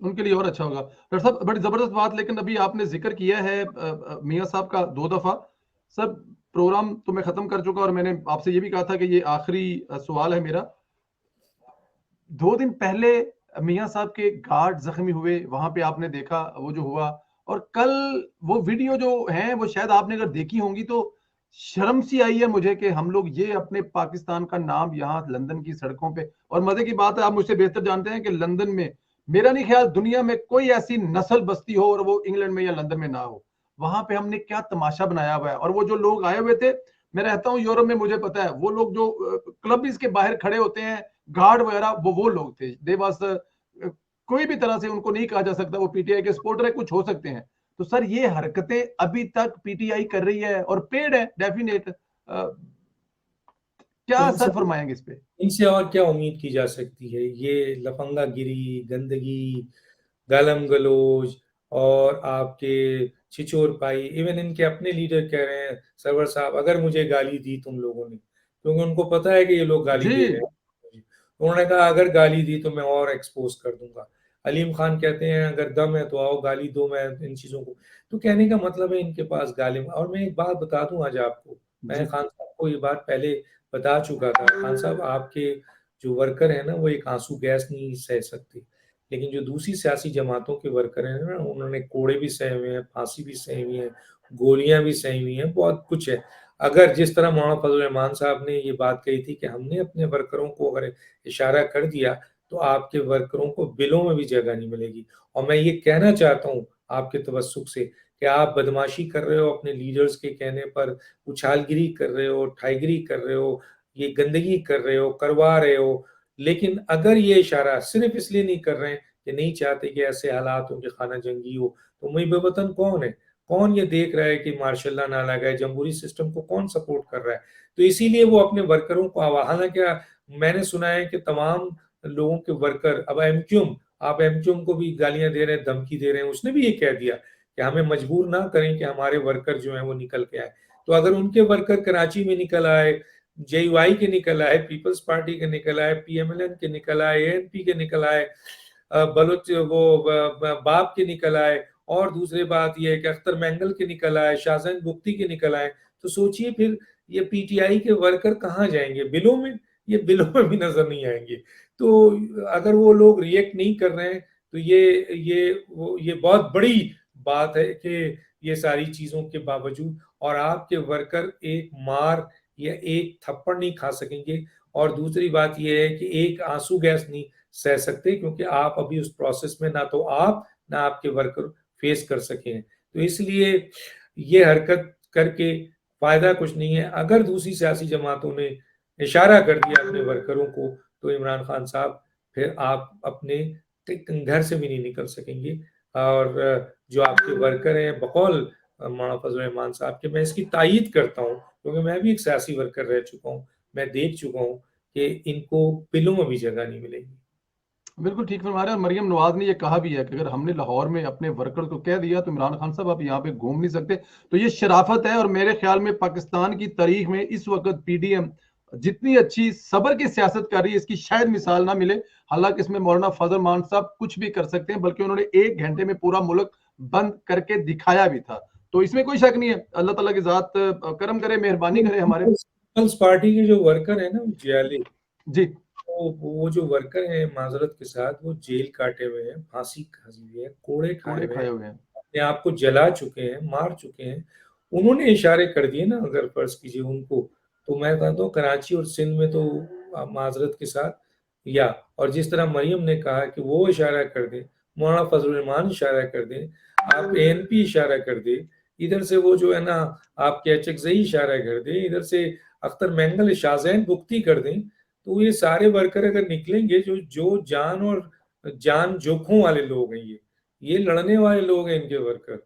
उनके लिए और अच्छा होगा। डॉक्टर साहब बड़ी जबरदस्त बात, लेकिन अभी आपने जिक्र किया है मियां साहब का 2 दफा। सर प्रोग्राम तो मैं खत्म कर चुका और मैंने आपसे ये भी कहा था कि ये आखिरी सवाल है मेरा। 2 दिन पहले मियां साहब के गार्ड जख्मी हुए, वहां पे आपने देखा वो जो हुआ। और कल वो वीडियो जो है वो शायद आपने अगर देखी होंगी तो शर्म सी आई है मुझे कि हम लोग ये अपने पाकिस्तान का नाम यहाँ लंदन की सड़कों पे। और मजे की बात है, आप मुझसे बेहतर जानते हैं कि लंदन में, मेरा नहीं ख्याल दुनिया में कोई ऐसी नस्ल बस्ती हो और वो इंग्लैंड में या लंदन में ना हो। वहां पे हमने क्या तमाशा बनाया हुआ है। और वो जो लोग आए हुए थे, मैं रहता हूँ यूरोप में, मुझे पता है वो लोग जो क्लब के बाहर खड़े होते हैं, गार्ड वगैरह, वो लोग थे। दे वाज कोई भी तरह से उनको नहीं कहा जा सकता वो पीटीआई के सपोर्टर है, कुछ हो सकते हैं। तो सर ये हरकतें अभी तक पीटीआई कर रही है और पेड है डेफिनेट। तो क्या सर फरमाएंगे इस पे? इनसे और क्या उम्मीद की जा सकती है? ये लफंगा गिरी, गंदगी, गालम गलोच और आपके छिछोर पाई, इवन इनके अपने लीडर कह रहे हैं सरवर साहब, अगर मुझे गाली दी तुम लोगों ने, क्योंकि उनको पता है कि ये लोग गाली जी दे रहे हैं मुझे, तो उन्होंने कहा अगर गाली दी तो मैं और एक्सपोज कर दूंगा। अलीम खान कहते हैं अगर दम है तो आओ गाली दो, मैं इन चीजों को। तो कहने का मतलब है इनके पास गाली। और मैं एक बात बता दूं आज आपको, मैं जी खान साहब को ये बात पहले बता चुका था। खान साहब, आपके जो वर्कर है ना, वो एक आंसू गैस नहीं सह सकते, लेकिन जो दूसरी सियासी जमातों के वर्कर हैं ना, उन्होंने कोड़े भी सहे हुए हैं, फांसी भी सही हुई है, गोलियां भी सही हुई हैं, बहुत कुछ है। अगर जिस तरह मौलाना फजल रहमान साहब ने ये बात कही थी कि हमने अपने वर्करों को अगर इशारा कर दिया तो आपके वर्करों को बिलों में भी जगह नहीं मिलेगी। और मैं ये कहना चाहता हूँ आपके तवस्सुक से कि आप बदमाशी कर रहे हो अपने लीडर्स के कहने पर, उछालगिरी कर रहे हो, ठाईगिरी कर रहे हो, ये गंदगी कर रहे हो, करवा रहे हो। लेकिन अगर ये इशारा सिर्फ इसलिए नहीं कर रहे हैं कि नहीं चाहते कि ऐसे हालात हो कि खाना जंगी हो, तो मुई बेवतन कौन है? कौन ये देख रहा है कि मार्शल ना लगाए? जमहूरी सिस्टम को कौन सपोर्ट कर रहा है? तो इसीलिए वो अपने वर्करों को हालांकि मैंने सुना है कि तमाम लोगों के वर्कर, अब एमक्यूम, आप एमक्यूम को भी गालियां दे रहे हैं, धमकी दे रहे हैं। उसने भी ये कह दिया कि हमें मजबूर ना करें कि हमारे वर्कर जो है वो निकल के आए। तो अगर उनके वर्कर कराची में निकल आए, जेयूआई के निकल आए, पीपल्स पार्टी के निकल आए, पीएमएलएन के निकल आए, एएनपी के निकल आए, बलोच वो बाप के निकल आए, और दूसरी बात यह है कि अख्तर मैंगल के निकल आए, शाहजैन बुख्ती के निकल आए, तो सोचिए फिर ये पीटीआई के वर्कर कहाँ जाएंगे? बिलों में? ये बिलों में भी नजर नहीं आएंगे। तो अगर वो लोग रिएक्ट नहीं कर रहे हैं तो ये बहुत बड़ी बात है कि ये सारी चीजों के बावजूद और आपके वर्कर एक मार या एक थप्पड़ नहीं खा सकेंगे। और दूसरी बात यह है कि एक आंसू गैस नहीं सह सकते, क्योंकि आप अभी उस प्रोसेस में ना तो आप ना आपके वर्कर फेस कर सके हैं। तो इसलिए ये हरकत करके फायदा कुछ नहीं है। अगर दूसरी सियासी जमातों ने इशारा कर दिया अपने वर्करों को, तो इमरान खान साहब फिर आप अपने घर से भी नहीं निकल सकेंगे। और जो आपके वर्कर हैं, बकौल मौलाना फजल रहमान साहब के, मैं इसकी तायीद करता हूँ, क्योंकि मैं भी एक सियासी वर्कर रह चुका हूँ। मैं देख चुका हूँ कि इनको पिलों में भी जगह नहीं मिलेगी। बिल्कुल ठीक फरमा रहे हैं। और मरियम नवाज ने ये कहा भी है कि अगर हमने लाहौर में अपने वर्कर को कह दिया तो इमरान खान साहब आप यहाँ पे घूम नहीं सकते। तो ये शराफत है। और मेरे ख्याल में पाकिस्तान की तारीख में इस वक्त पीडीएम जितनी अच्छी सबर की सियासत कर रही है, इसकी शायद मिसाल ना मिले। हालांकि इसमें मौलाना फजल मान साहब कुछ भी कर सकते हैं, बल्कि उन्होंने 1 घंटे में पूरा मुल्क बंद करके दिखाया भी था। तो इसमें कोई शक नहीं है। अल्लाह ताला की जात करम करे, मेहरबानी करे हमारे। पीपल्स पार्टी के जो वर्कर है ना, जियाली, जी वो जो वर्कर हैं, माजरत के साथ, वो जेल काटे हुए हैं, फांसी खाई हुई है, कोड़े खाए कोड़े हुए हैं, खाए हुए हैं। अपने आप को जला चुके हैं, मार चुके हैं। उन्होंने इशारे कर दिए ना, अगर फर्ज कीजिए उनको, तो मैं कहता हूँ कराची और सिंध में तो माजरत के साथ, या और जिस तरह मरियम ने कहा कि वो इशारा कर दे, मौलाना फजल रहमान इशारा कर दे, आप एएनपी इशारा कर दे, इधर से वो जो है ना आपके एचएक्सई इशारा कर दे, इधर से अख्तर मैंगल, शाहजैन बुख्ती कर दें, तो ये सारे वर्कर अगर निकलेंगे, जो जो जान और जान जोखों वाले लोग हैं, ये लड़ने वाले लोग हैं, इनके वर्कर,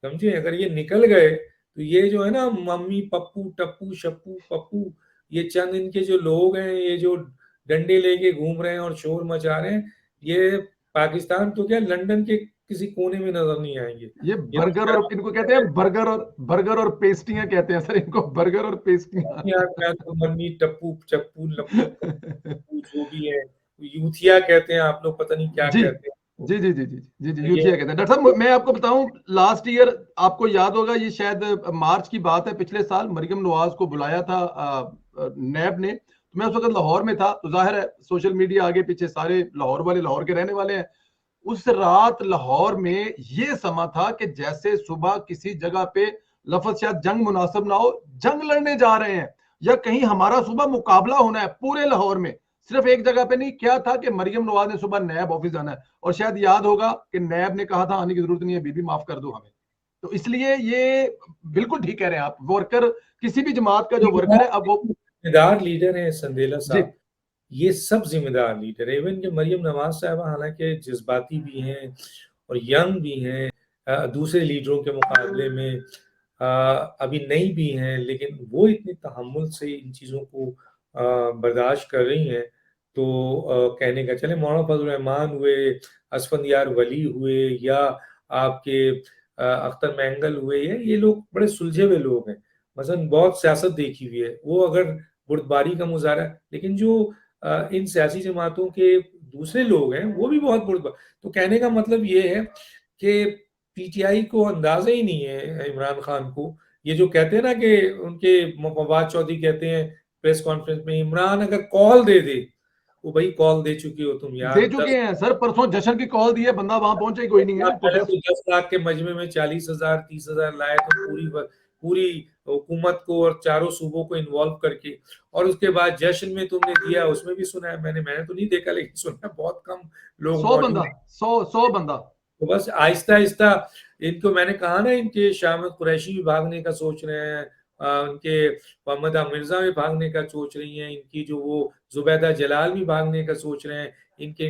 समझे? अगर ये निकल गए तो ये जो है ना मम्मी पप्पू टप्पू शप्पू पप्पू, ये चंद इनके जो लोग हैं, ये जो डंडे लेके घूम रहे हैं और शोर मचा रहे हैं, ये पाकिस्तान तो क्या लंदन के किसी कोने में नजर नहीं आएंगे। ये ये तो बर्गर, और इनको कहते हैं बर्गर और पेस्ट्रियां कहते हैं सर इनको, बर्गर और पेस्ट्रियां। यार मैं तो मन्नी टप्पू चप्पू लप्पू पप्पू जो भी है, यूथिया कहते हैं आप लोग, पता नहीं क्या जी कहते हैं। जी जी जी जी जी जी, तो ये यूथिया कहते हैं। डॉक्टर साहब मैं आपको बताऊं, लास्ट ईयर आपको याद होगा, ये शायद मार्च की बात है, पिछले साल मरियम नवाज को बुलाया था नैब ने। तो मैं उस वक्त लाहौर में था, तो जाहिर है सोशल मीडिया आगे पीछे सारे लाहौर वाले लाहौर के रहने वाले हैं। उस रात लाहौर में ये समा था कि जैसे सुबह किसी जगह पे, लफ्ज शायद जंग मुनासिब ना हो, जंग लड़ने जा रहे हैं या कहीं हमारा सुबह मुकाबला होना है पूरे लाहौर में। सिर्फ एक जगह पे नहीं, क्या था कि मरियम नवाज ने सुबह नैब ऑफिस जाना है, और शायद याद होगा कि नैब ने कहा था आने की जरूरत नहीं है, बीबी माफ कर दो हमें। तो इसलिए ये बिल्कुल ठीक कह रहे हैं आप, वर्कर किसी भी जमात का जो वर्कर है अब वो। जिम्मेदार लीडर है संदेला जी साहब, ये सब जिम्मेदार लीडर है। इवन कि मरियम नवाज साहबा हालांकि जज्बाती भी हैं और यंग भी हैं, दूसरे लीडरों के मुकाबले में अभी नई भी हैं, लेकिन वो इतनी तहम्मुल से इन चीज़ों को बर्दाश्त कर रही हैं। तो कहने का चले मौलाना फजल रहमान हुए, असफंदियार वली हुए, या आपके अख्तर मैंगल हुए, ये लोग बड़े सुलझे हुए लोग हैं। मसलन बहुत सियासत देखी हुई है, वो अगर बुर्दबारी का मुजाहरा, लेकिन जो इन सियासी जमातों के दूसरे लोग हैं वो भी बहुत बुर्दबार। तो कहने का मतलब ये है कि पीटीआई को अंदाजा ही नहीं है इमरान खान को। ये जो कहते हैं ना कि उनके मवाद चौधरी कहते हैं प्रेस कॉन्फ्रेंस में, इमरान अगर कॉल दे दे, वो भाई कॉल दे चुके हो तुम यार, दे चुके हैं सर, परसों जश्न की कॉल दी है, बंदा वहां पहुंचे ही कोई नहीं है, पहले तो प्रोटेस्ट। 10 लाख के मजमे में 40,000 30,000 लाए तो पूरी हुकूमत को और चारों सूबों को इन्वॉल्व करके। और उसके बाद जश्न में तुमने दिया, उसमें भी सुना है, मैंने तो नहीं देखा लेकिन सुना है बहुत कम लोग 100 बंदा, मौजूद। 100 बंदा। तो बस आहिस्ता आहिस्ता इनको, मैंने कहा ना, इनके शामिद कुरैशी भी भागने का सोच रहे हैं, इनके मोहम्मद मिर्जा भी भागने का सोच रही हैं, इनकी जो वो जुबैदा जलाल भी भागने का सोच रहे हैं, इनके